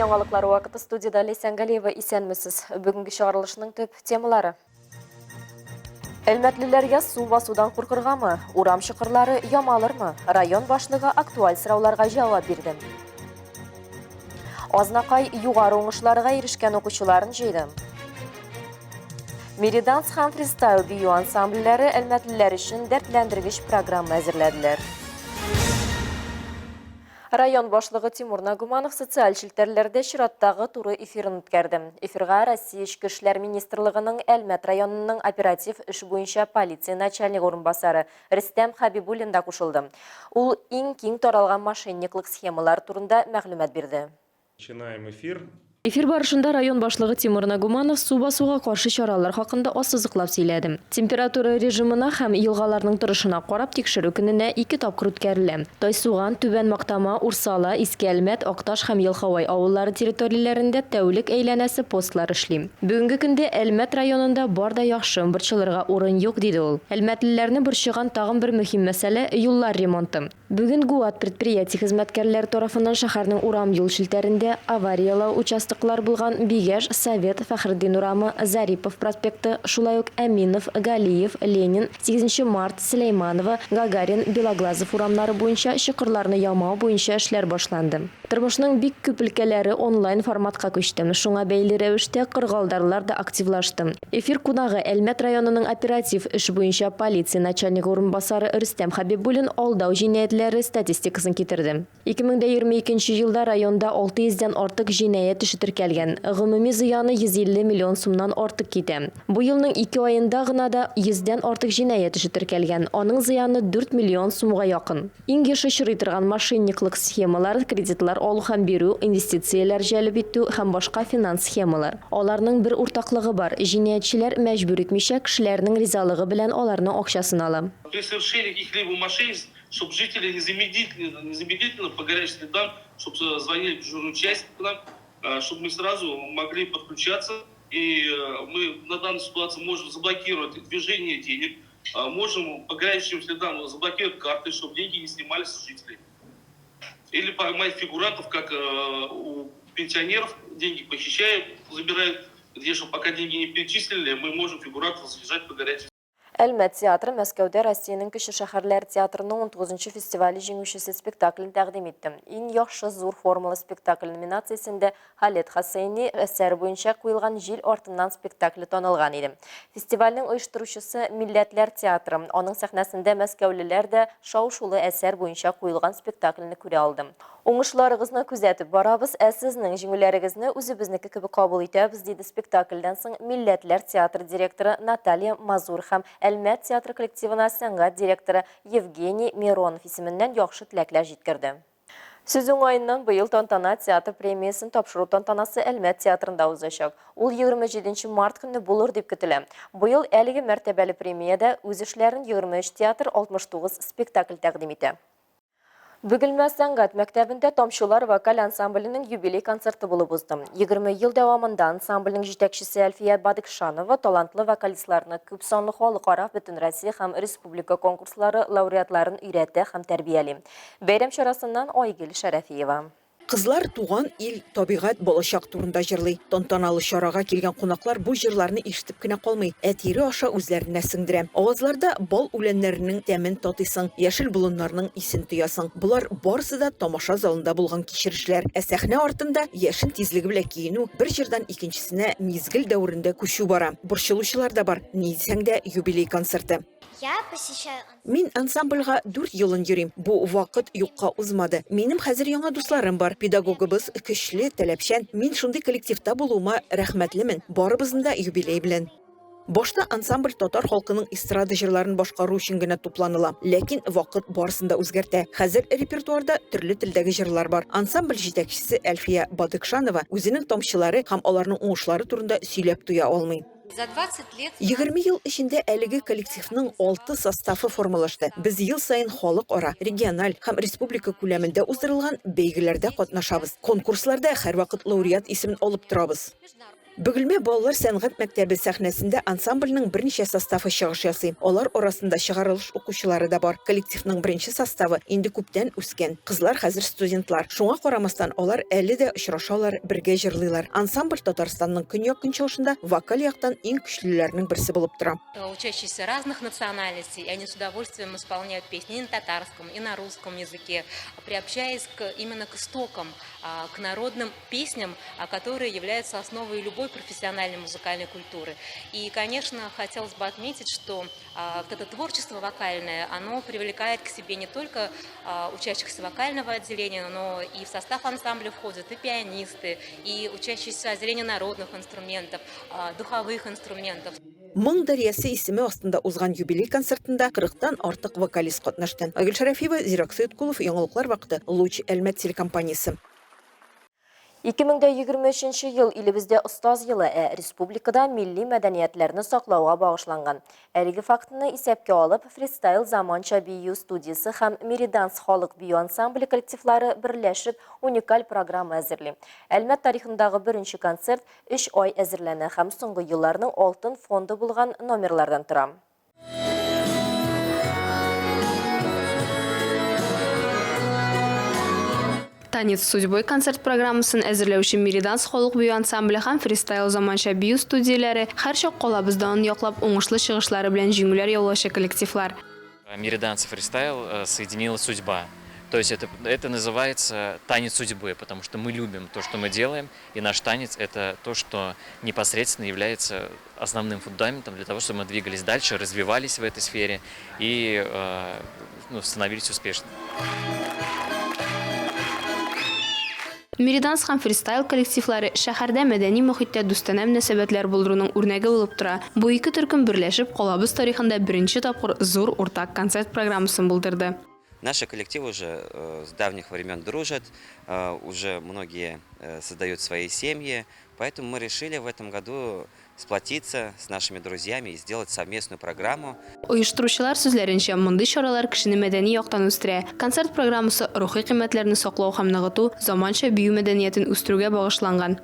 жаңалыклар вакыты студияда Лейсан Галиева исәнмесез. Бүгінгі чыгарылышның төп темалары. Әлмәтлеләргә су басудан куркыргамы? Урам чокырлары ямалырмы? Район башлыгы актуаль сорауларга җавап бирде. Азнакай югары уңышларга ирешкән укучыларын җыйды. Мериданс һәм фристайл бию ансамбльләре әлмәтлеләр өчен дәртләндергеч программа әзерләделәр. Район башлыгы Тимур Нагуманов социаль шелтәрләрдә чираттагы туры эфирын үткәрде. Эфирга Россия Эчке эшләр министрлыгының Әлмәт районының оператив эш буенча полиция начальник урынбасары Рөстәм Хабибуллин да кушылды. Ул иң киң таралган мошенниклык схемалар турында мәгълүмат бирде. Начинаем эфир. Эфир барышында район башлыгы Тимур Нагуманов су басуга каршы чаралар хакында ассызыклап сөйләде. Температура режимына һәм елгаларның торышына карап тикшерү көненә 2 тапкыр үткәрелә. Тайсуган, Түбән Мактама, Урсала, Иске Әлмәт, Акташ һәм Елхавай авыллары территорияләрендә тәүлек әйләнәсе постлар эшли. Бүгенге көндә Әлмәт районында бар да яхшы борчылырга урын юк, диде ул. Әлмәтлеләрне борчыган тагын бер мөһим мәсьәлә юллар ремонты. Бүген ГУАТ предприятие хезмәткәрләре тарафыннан шәһәрнең урам юл шелтәрендә авариялау участоклар булган Бигәш, Совет, Фәхреддин урамы, Зарипов проспекты, шулай ук Әминов, Галиев, Ленин, 8 март, Сөләйманова, Гагарин, Белоглазов урамнары буенча чокырларны ямау буенча эшләр башланды. Тормышның бик күп өлкәләре онлайн форматка күчте. Шуңа бәйле рәвештә кыргалдарлар да активлашты. Эфир кунагы Әлмәт районының оператив эш буенча полиция начальник урынбасары Рөстәм Хабибуллин алдау җинаятьләре статистикасын китерде. 2022 елда районда 600-дән артык җинаять эше теркәлгән. Гомуми зыяны 150 миллион сумнан артык китә. Бу елның 2 аенда гына да 100-дән артык җинаять эше теркәлгән. Аның зыяны 4 миллион сумга якын. Иң еш очрый торган мошенниклык схемалар, кредитлар алу һәм бирү, инвестицияләр җәлеп итү һәм башка финанс схемалар. Аларның бер уртаклыгы бар. Җинаятьчеләр мәҗбүр итмичә кешеләрнең ризалыгы белән аларның акчасын ала. При совершении каких-либо мошенничеств, чтобы жители незамедлительно по горячим следам, чтобы звонили дежурную часть к нам, чтобы мы сразу могли подключаться. И мы на данной ситуации можем заблокировать движение денег, можем по горячим следам заблокировать карты, чтобы деньги не снимались с жителей. Или поймать фигурантов, как у пенсионеров, деньги похищают, забирают, где что пока деньги не перечислили, мы можем фигурантов задержать по горячим. Әлмәт театры Мәскәүдә Россиянең кече шәһәрләр театрының 19-нчы фестивале җиңүчесе спектаклен тәкъдим итте. Иң яхшы зур формалы спектакль номинациясендә Халет Хасейни әсәре буенча куелган Җил артыннан спектакле танылган иде. Фестивальнең оештыручысы Милләтләр театры. Аның сәхнәсендә мәскәүлеләр дә шау-шулы әсәр буенча куелган спектакльне күрә алды. Уңышларыгызны күзәтеп барабыз, ә сезнең җиңүләрегезне үзебезнеке кебек кабул итәбез, диде спектакльдән соң Милләтләр театры директоры Наталья Мазур һәм Әлмәт театры коллективына сәнгать директоры Евгений Миронов исеменнән яхшы теләкләр җиткерде. Сүз уңаеннан быел Тантана театр премиясын тапшыру тантанасы Әлмәт театрында узачак. Ул 27 март көнне булыр дип көтелә. Быел әлеге мәртәбәле премиядә үз эшләрен 23 театр 69 спектакль тәкъдим итә. Бөгелмә сәнгать мәктәбендә Тамчылар вокаль ансамбленең юбилей концерты булып узды. 20 ел дәвамында ансамбленең җитәкчесе Әлфия Бадыкшанова талантлы вокалистларны күп санлы халыкара, бөтен Россия һәм республика конкурслары лауреатларын өйрәтә һәм тәрбияли. Бәйрәм чарасыннан Айгөл Шәрәфиева. Кызлар туган ил, табигать, балачак турында җырлый. Тантаналы чарага килгән кунаклар бу җырларны ишетеп кенә калмый, әтире аша үзләренә сеңдерә. Авазларда бал үләннәренең тәмен татыйсың, яшел болыннарның исен тоясың. Булар барысы да тамаша залында булган кичерешләр. Ә сәхнә артында яшен тизлеге белән киенү, бер җырдан икенчесенә мизгел дәврендә күчү бара. Борчылучылар да бар. Ни дисәң дә юбилей концерты. Мин ансамбльга 4 елын йөрим. Бу вакыт юкка узмады. Минем хәзер яңа дусларым бар. Педагогыбыз көчле, таләпчән. Мин шундый коллективта булуыма рәхмәтлемен. Барыбызның да юбилей белән. Башта ансамбль татар халкының эстрада җырларын башкару өчен генә тупланыла. Ләкин вакыт барысын да үзгәртә. Хәзер репертуарда төрле телдәге җырлар бар. Ансамбль җитәкчесе Әлфия Бадыкшанова үзенең тамчылары һәм аларның уңышлары турында сөйләп туя алмый. 20 ел эчендә әлеге коллективның 6 составы формалашты. Без ел сайын халыкара, региональ һәм республика күләмендә уздырылган бәйгеләрдә катнашабыз. Конкурсларда һәрвакыт лауреат исемен алып торабыз. Бөгелмә балалар сәнгать мәктәбе сәхнәсендә ансамбльнең берничә составы чыгыш ясый. Алар арасында чыгарылыш укучылары да бар. Коллективның беренче составы инде күптән үскән. Кызлар хәзер студентлар. Шуңа карамастан алар әле дә очрашалар, бергә җырлыйлар. Ансамбль Татарстанның көньяк көнчыгышында вокаль яктан иң көчлеләрнең берсе булып тора. Учащиеся разных национальностей, они с удовольствием исполняют песни и на татарском, и на русском языке, приобщаясь именно к истокам, к народным песням, которые являются основой любой профессиональной музыкальной культуры. И, конечно, хотелось бы отметить, что вот это творчество вокальное, оно привлекает к себе не только учащихся вокального отделения, но и в состав ансамбля входят и пианисты, и учащиеся отделения народных инструментов, духовых инструментов. Моң дәрьясы исеме астында узган юбилей концертында 40-тан артык вокалист катнашты. Агил Шарафиева, Зирак Сыйыткулов, Яңалыклар вакыты, Луч Әлмәт телекомпаниясе. 2023 ел илебездә остаз елы, республикада милли мәдәниятләрне саклауга багышланган. Әлеге фактны исәпкә алып, фристайл заманча бию студиясе һәм Мириданс халык бию ансамбле коллективлары берләшеп уникаль программа әзерли. Әлмәт тарихындагы беренче концерт 3 ай әзерләнә һәм соңгы елларның алтын фонды булган номерлардан тора. Танец судьбой концерт программасын әзерләүче Мириданс халык бию ансамбле һәм фристайл заманча бию студияләре һәрчак калабыздан яклап уңышлы чыгышлары белән җиңүләр яулаучы коллективлар. Мириданс фристайл соединила судьба. То есть это называется танец судьбы, потому что мы любим то, что мы делаем, и наш танец – это то, что непосредственно является основным фундаментом для того, чтобы мы двигались дальше, развивались в этой сфере и становились успешными. Мириданс һәм фристайл коллективлары шәһәрдә мәдәни мөхиттә дустанә мөнәсәбәтләр булдыруның үрнәге булып тора. Бу ике төркем берләшеп калабыз тарихында беренче тапкыр зур уртак концерт программасын булдырды. Наши коллективы уже с давних времен дружат, уже многие создают свои семьи, поэтому мы решили в этом году сплотиться с нашими друзьями и сделать совместную программу. Оештыручылар сүзләренчә, мондый чаралар кешене мәдәни яктан үстерә. Концерт программасы рухи кыйммәтләрне саклау һәм ныгыту, заманча бию мәдәниятен үстерүгә багышланган.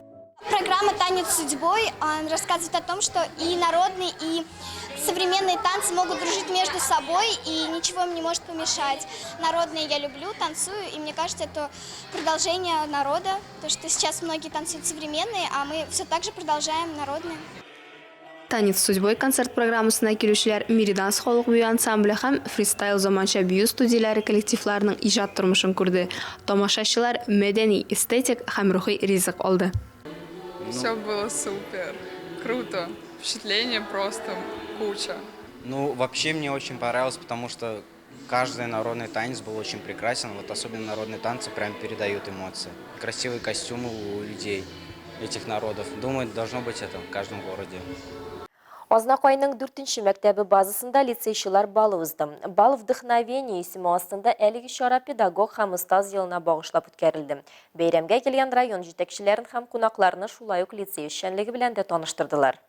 Программа «Танец судьбой» рассказывает о том, что и народные, и современные танцы могут дружить между собой, и ничего им не может помешать. Народные я люблю, танцую, и мне кажется, это продолжение народа, то что сейчас многие танцуют современные, а мы все так же продолжаем народные. Танец судьбой концерт программасына килүчеләр Мириданс халык бию ансамбле һәм фристайл заманча бию студияләре коллективларының иҗат тормышын күрде. Тамашачылар мәдәни, эстетик һәм рухи ризык алды. Все было супер, круто, впечатление просто куча. Ну, вообще мне очень понравилось, потому что каждый народный танец был очень прекрасен. Вот особенно народные танцы прям передают эмоции. Красивые костюмы у людей этих народов. Думаю, должно быть это в каждом городе. Азнак айның 4-нче мәктәбе базасында лицейчылар балы узды. Бал вдохновение исеме астында әлеге чара педагог һәм остаз елына багышлап үткәрелде. Бәйрәмгә килгән район җитәкчеләрен һәм кунакларны шулай ук лицей эшчәнлеге белән дә таныштырдылар.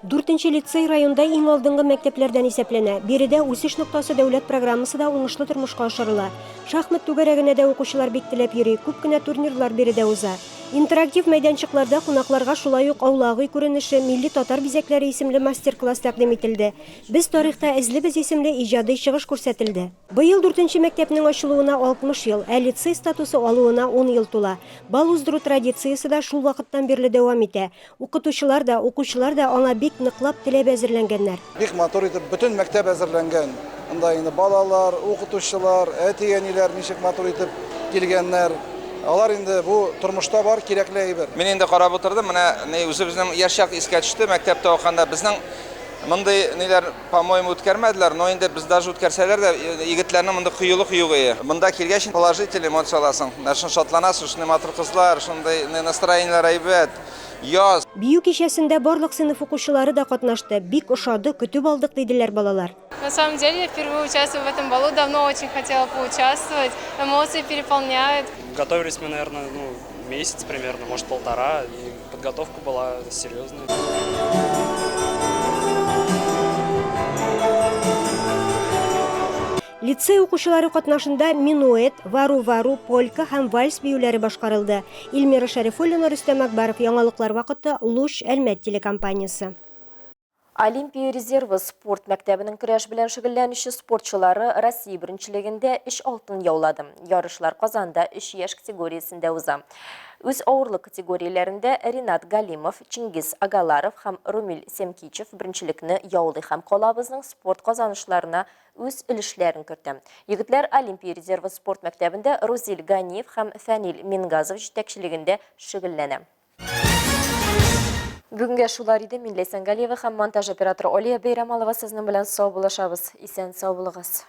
Дүртенче лицей районда иң алдынгы мәктәпләрдән исәпләнә. Биредә үсеш ноктасы дәүләт программасы да уңышлы тормышка ашырыла. Шахмат түгәрәгенә дә укучылар бик теләп йөри, күп кенә турнирлар биредә уза. Интерактив мәйданчыкларда кунакларга шулай ук аулагый күренеше милли татар бизәкләре исемле мастер-класс тәкъдим ителде. Без тарихта эзлебез исемле иҗади чыгыш күрсәтелде. Быел 4-нче мәктәпнең ачылуына 60 ел, ә лицей статусы алуына 10 ел тула. Бал уздыру традициясе дә шул вакыттан бирле дәвам итә. Укытучылар да, укучылар да аңа бик ныклап теләп әзерләнгәннәр. Бик матур итеп бөтен мәктәп әзерләнгән. Анда инде балалар, укытучылар, әти-әниләр ничек матур итеп килгәннәр. Алар инде бу тормышта бар кирәкле әйбер. Мин инде карап утырдым, менә үзебезнең яшьяк искә төште, мәктәптә укганда безнең мондай ниләр, по-моему, үткәрмәделәр, но инде без даже үткәрсәләр дә егетләрнең монда кыюлык югы. Монда килгәч положительный эмоция аласың. Нәрсә шатланасың, шундый матур кызлар, шундый настроениеләр әйбәт. Яз. Бию кичәсендә барлык сыйныф укучылары да катнашты. Бик ошады, көтүп алдык диделәр балалар. На самом деле, я впервые участвую в этом балу, давно очень хотела поучаствовать, эмоции переполняют. Готовились мы, наверное, месяц примерно, может 1,5, и подготовка была серьезная. Лицей укучылары катнашында минуэт, вару-вару, полька һәм вальс биюләре башкарылды. Илмира Шәрифуллина, Рөстәм Акбаров, яңалыклар вакыты, Луч, Әлмәт телекомпаниясе. Олимпия резервы спорт мәктәбенең көрәш белән шөгыльләнүче спортчылары Россия беренчелегендә 3 алтын яулады. Ярышлар Казанда 3 яшь категориясендә уза. Үз авырлык категорияләрендә Ринат Галимов, Чингиз Агаларов һәм Румил Семкичев беренчелекне яулый һәм калабызның спорт казанышларына үз өлешләрен кертә. Егетләр Олимпия резервы спорт мәктәбендә Рузил Ганиев һәм Фәнил Мингазов җитәкчелегендә шөгыльләнә. Бүгенге шулар иде. Мин Ләйсән Галиева һәм монтаж операторы Олия Бейрамалова сезнең белән сау булышабыз. Исән сау булыгыз.